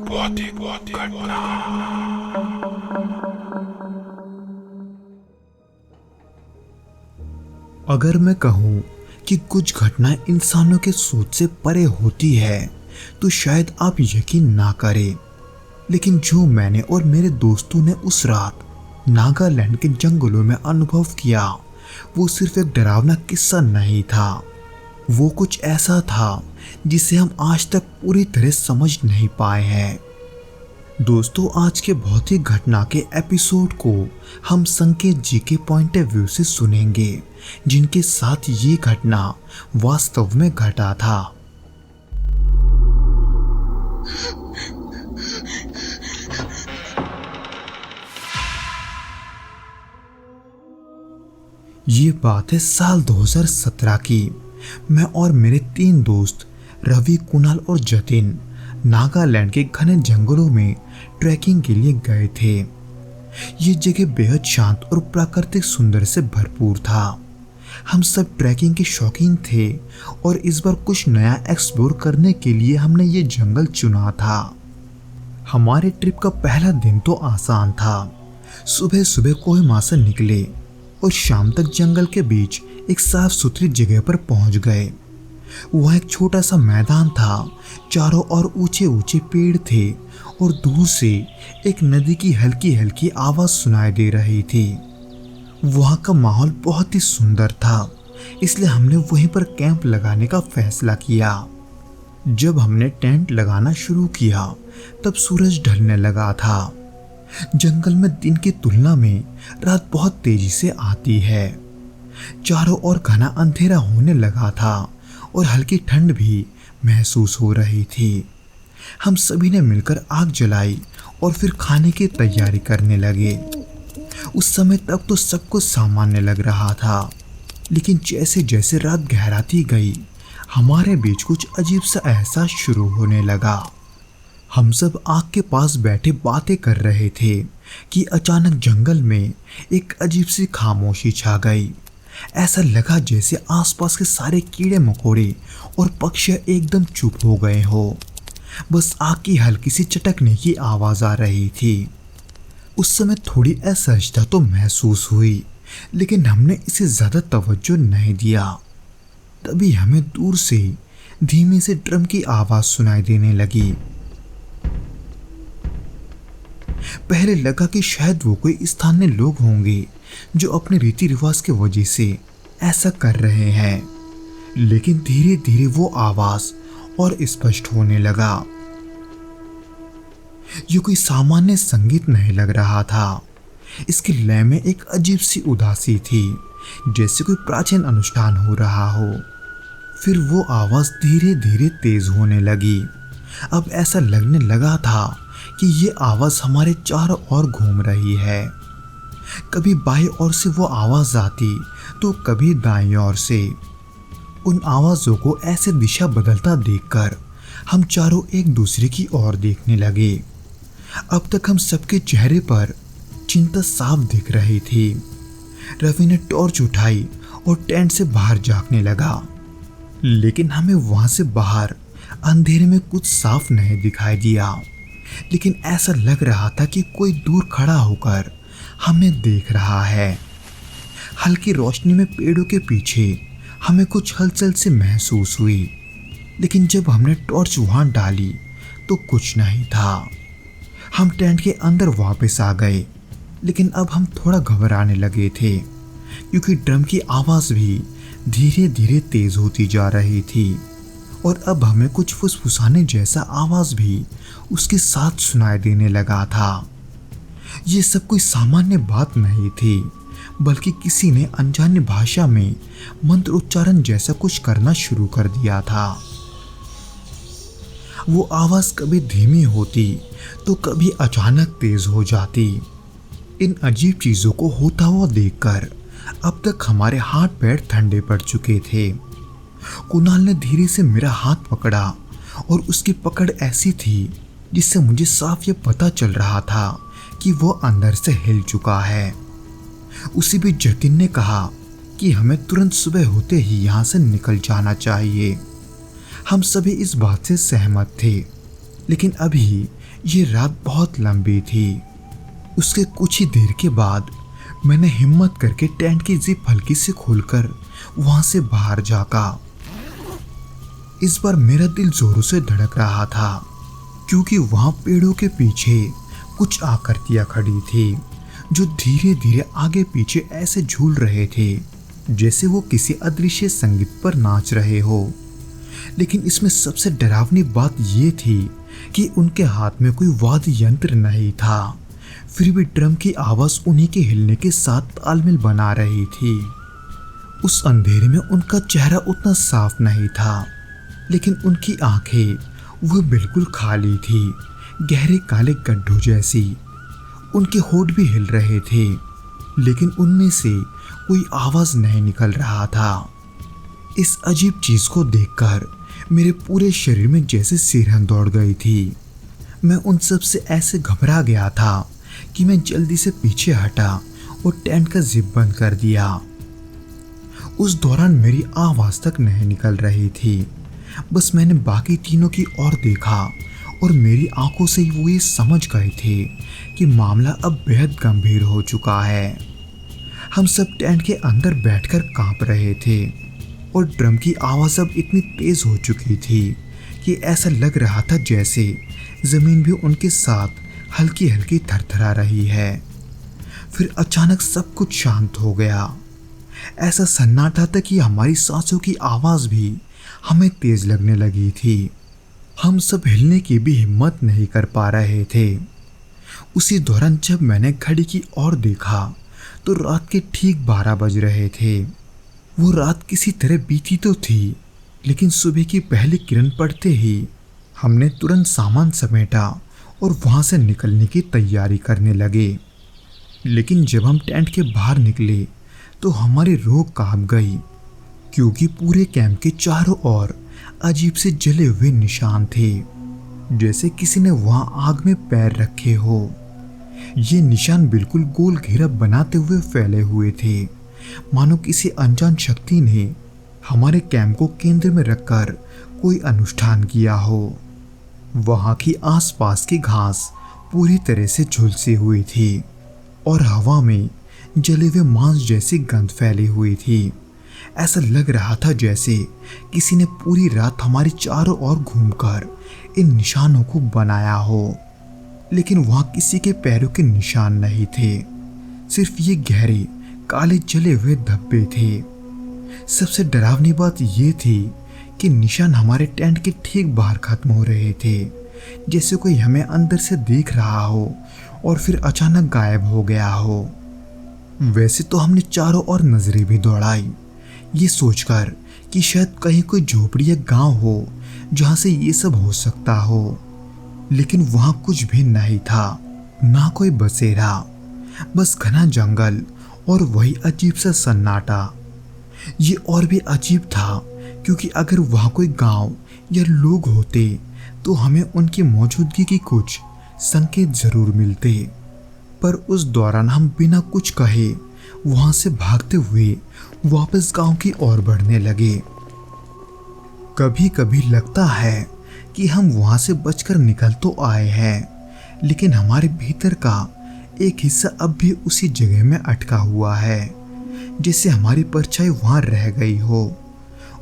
बहुत ही घटना। अगर मैं कहूँ कि कुछ घटनाएं इंसानों के सोच से परे होती है तो शायद आप यकीन ना करें, लेकिन जो मैंने और मेरे दोस्तों ने उस रात नागालैंड के जंगलों में अनुभव किया वो सिर्फ एक डरावना किस्सा नहीं था। वो कुछ ऐसा था जिसे हम आज तक पूरी तरह समझ नहीं पाए हैं। दोस्तों, आज के भौतिक घटना के एपिसोड को हम संकेत जी के पॉइंट ऑफ व्यू से सुनेंगे, जिनके साथ ये घटना वास्तव में घटा था। ये बात है साल 2017 की। मैं और मेरे 3 दोस्त रवि, कुणाल और जतिन नागालैंड के घने जंगलों में ट्रैकिंग के लिए गए थे। ये जगह बेहद शांत और प्राकृतिक सुंदर से भरपूर था। हम सब ट्रैकिंग के शौकीन थे और इस बार कुछ नया एक्सप्लोर करने के लिए हमने ये जंगल चुना था। हमारे ट्रिप का पहला दिन तो आसान था। सुबह सुबह कोहिमा से निकले और शाम तक जंगल के बीच एक साफ सुथरी जगह पर पहुंच गए। वह एक छोटा सा मैदान था, चारों ओर ऊंचे ऊंचे पेड़ थे और दूर से एक नदी की हल्की हल्की आवाज सुनाई दे रही थी। वहां का माहौल बहुत ही सुंदर था, इसलिए हमने वहीं पर कैंप लगाने का फैसला किया। जब हमने टेंट लगाना शुरू किया तब सूरज ढलने लगा था। जंगल में दिन की तुलना में रात बहुत तेजी से आती है। चारों ओर घना अंधेरा होने लगा था और हल्की ठंड भी महसूस हो रही थी। हम सभी ने मिलकर आग जलाई और फिर खाने की तैयारी करने लगे। उस समय तक तो सब कुछ सामान्य लग रहा था, लेकिन जैसे जैसे रात गहराती गई हमारे बीच कुछ अजीब सा एहसास शुरू होने लगा। हम सब आग के पास बैठे बातें कर रहे थे कि अचानक जंगल में एक अजीब सी खामोशी छा गई। ऐसा लगा जैसे आसपास के सारे कीड़े मकोड़े और पक्षी एकदम चुप हो गए हो। बस आग की हल्की सी चटकने की आवाज आ रही थी। उस समय थोड़ी असहजता तो महसूस हुई, लेकिन हमने इसे ज्यादा तवज्जो नहीं दिया। तभी हमें दूर से धीमे से ड्रम की आवाज सुनाई देने लगी। पहले लगा कि शायद वो कोई स्थानीय लोग होंगे जो अपने रीति रिवाज के वजह से ऐसा कर रहे हैं, लेकिन धीरे धीरे वो आवाज और स्पष्ट होने लगा। ये कोई सामान्य संगीत नहीं लग रहा था। इसके लय में एक अजीब सी उदासी थी, जैसे कोई प्राचीन अनुष्ठान हो रहा हो। फिर वो आवाज धीरे धीरे तेज होने लगी। अब ऐसा लगने लगा था कि ये आवाज हमारे चारों ओर घूम रही है। कभी बाएं ओर से वो आवाज आती तो कभी दाईं ओर से। उन आवाजों को ऐसे दिशा बदलता देखकर हम चारों एक दूसरे की ओर देखने लगे। अब तक हम सबके चेहरे पर चिंता साफ दिख रही थी। रवि ने टॉर्च उठाई और टेंट से बाहर झांकने लगा, लेकिन हमें वहां से बाहर अंधेरे में कुछ साफ नहीं दिखाई दिया। लेकिन ऐसा लग रहा था कि कोई दूर खड़ा होकर हमें देख रहा है। हल्की रोशनी में पेड़ों के पीछे हमें कुछ हलचल से महसूस हुई, लेकिन जब हमने टॉर्च वहां डाली तो कुछ नहीं था। हम टेंट के अंदर वापस आ गए, लेकिन अब हम थोड़ा घबराने लगे थे, क्योंकि ड्रम की आवाज भी धीरे धीरे तेज होती जा रही थी और अब हमें कुछ फुसफुसाने जैसा आवाज भी उसके साथ सुनाई देने लगा था। ये सब कोई सामान्य बात नहीं थी, बल्कि किसी ने अनजानी भाषा में मंत्र उच्चारण जैसा कुछ करना शुरू कर दिया था। वो आवाज कभी धीमी होती तो कभी अचानक तेज हो जाती। इन अजीब चीजों को होता हुआ देखकर अब तक हमारे हाथ पैर ठंडे पड़ चुके थे। कुणाल ने धीरे से मेरा हाथ पकड़ा और उसकी पकड़ ऐसी थी जिससे मुझे साफ ये पता चल रहा था कि वो अंदर से हिल चुका है। उसी बीच जतिन ने कहा कि हमें तुरंत सुबह होते ही यहाँ से निकल जाना चाहिए। हम सभी इस बात से सहमत थे। लेकिन अभी ये रात बहुत लंबी थी। उसके कुछ ही देर के बाद मैंने हिम्मत करके टेंट की जिप हल्की से खोलकर वहां से बाहर झांका। इस बार मेरा दिल जोरों से धड़क रहा था, क्योंकि वहां पेड़ों के पीछे कुछ आकृतियां खड़ी थी जो धीरे धीरे आगे पीछे ऐसे झूल रहे थे जैसे वो किसी अदृश्य संगीत पर नाच रहे हो। लेकिन इसमें सबसे डरावनी बात ये थी कि उनके हाथ में कोई वाद्य यंत्र नहीं था, फिर भी ड्रम की आवाज उन्हीं के हिलने के साथ तालमेल बना रही थी। उस अंधेरे में उनका चेहरा उतना साफ नहीं था, लेकिन उनकी आंखें वो बिल्कुल खाली थी, गहरे काले गड्ढों जैसी। उनके होठ भी हिल रहे थे, लेकिन उनमें से कोई आवाज नहीं निकल रहा था। इस अजीब चीज को देखकर मेरे पूरे शरीर में जैसे सिरहन दौड़ गई थी। मैं उन सब से ऐसे घबरा गया था कि मैं जल्दी से पीछे हटा और टेंट का जिप बंद कर दिया। उस दौरान मेरी आवाज तक नहीं निकल रही थी, बस मैंने बाकी तीनों की ओर देखा और मेरी आंखों से वो ये समझ गए थे कि मामला अब बेहद गंभीर हो चुका है। हम सब टेंट के अंदर बैठकर कांप रहे थे और ड्रम की आवाज अब इतनी तेज हो चुकी थी कि ऐसा लग रहा था जैसे जमीन भी उनके साथ हल्की हल्की थरथरा रही है। फिर अचानक सब कुछ शांत हो गया। ऐसा सन्नाटा था कि हमारी सांसों की आवाज भी हमें तेज लगने लगी थी। हम सब हिलने की भी हिम्मत नहीं कर पा रहे थे। उसी दौरान जब मैंने घड़ी की ओर देखा तो रात के ठीक 12 बज रहे थे। वो रात किसी तरह बीती तो थी, लेकिन सुबह की पहली किरण पड़ते ही हमने तुरंत सामान समेटा और वहां से निकलने की तैयारी करने लगे। लेकिन जब हम टेंट के बाहर निकले तो हमारी रूह कांप गई, क्योंकि पूरे कैंप के चारों ओर अजीब से जले हुए निशान थे, जैसे किसी ने वहां आग में पैर रखे हो। ये निशान बिल्कुल गोल घेरा बनाते हुए फैले हुए थे, मानो किसी अनजान शक्ति ने हमारे कैंप को केंद्र में रखकर कोई अनुष्ठान किया हो। वहां की आसपास की घास पूरी तरह से झुलसी हुई थी और हवा में जले हुए मांस जैसी गंध फैली हुई थी। ऐसा लग रहा था जैसे किसी ने पूरी रात हमारी चारों ओर घूमकर इन निशानों को बनाया हो, लेकिन वहां किसी के पैरों के निशान नहीं थे, सिर्फ ये गहरे काले जले हुए धब्बे थे। सबसे डरावनी बात ये थी कि निशान हमारे टेंट के ठीक बाहर खत्म हो रहे थे, जैसे कोई हमें अंदर से देख रहा हो और फिर अचानक गायब हो गया हो। वैसे तो हमने चारों ओर नजरें भी दौड़ाई, ये सोचकर कि शायद कहीं कोई झोपड़ी या गांव हो जहां से ये सब हो सकता हो, लेकिन वहां कुछ भी नहीं था, ना कोई बसेरा, बस घना जंगल और वही अजीब सा सन्नाटा। ये और भी अजीब था क्योंकि अगर वहां कोई गांव या लोग होते तो हमें उनकी मौजूदगी की कुछ संकेत जरूर मिलते, पर उस दौरान हम बिना कुछ कहे वहां से भागते हुए वापस गांव की ओर बढ़ने लगे। कभी कभी लगता है कि हम वहां से बचकर निकल तो आए हैं, लेकिन हमारे भीतर का एक हिस्सा अब भी उसी जगह में अटका हुआ है, जैसे हमारी परछाई वहां रह गई हो।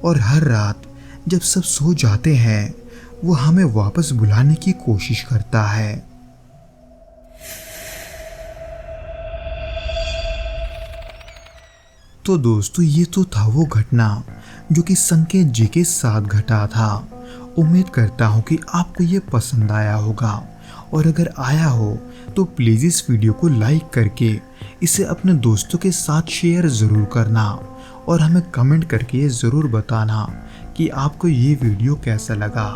और हर रात जब सब सो जाते हैं वो हमें वापस बुलाने की कोशिश करता है। तो दोस्तों, ये तो था वो घटना जो कि संकेत जी के साथ घटा था। उम्मीद करता हूँ कि आपको ये पसंद आया होगा, और अगर आया हो तो प्लीज़ इस वीडियो को लाइक करके इसे अपने दोस्तों के साथ शेयर ज़रूर करना, और हमें कमेंट करके ये ज़रूर बताना कि आपको ये वीडियो कैसा लगा।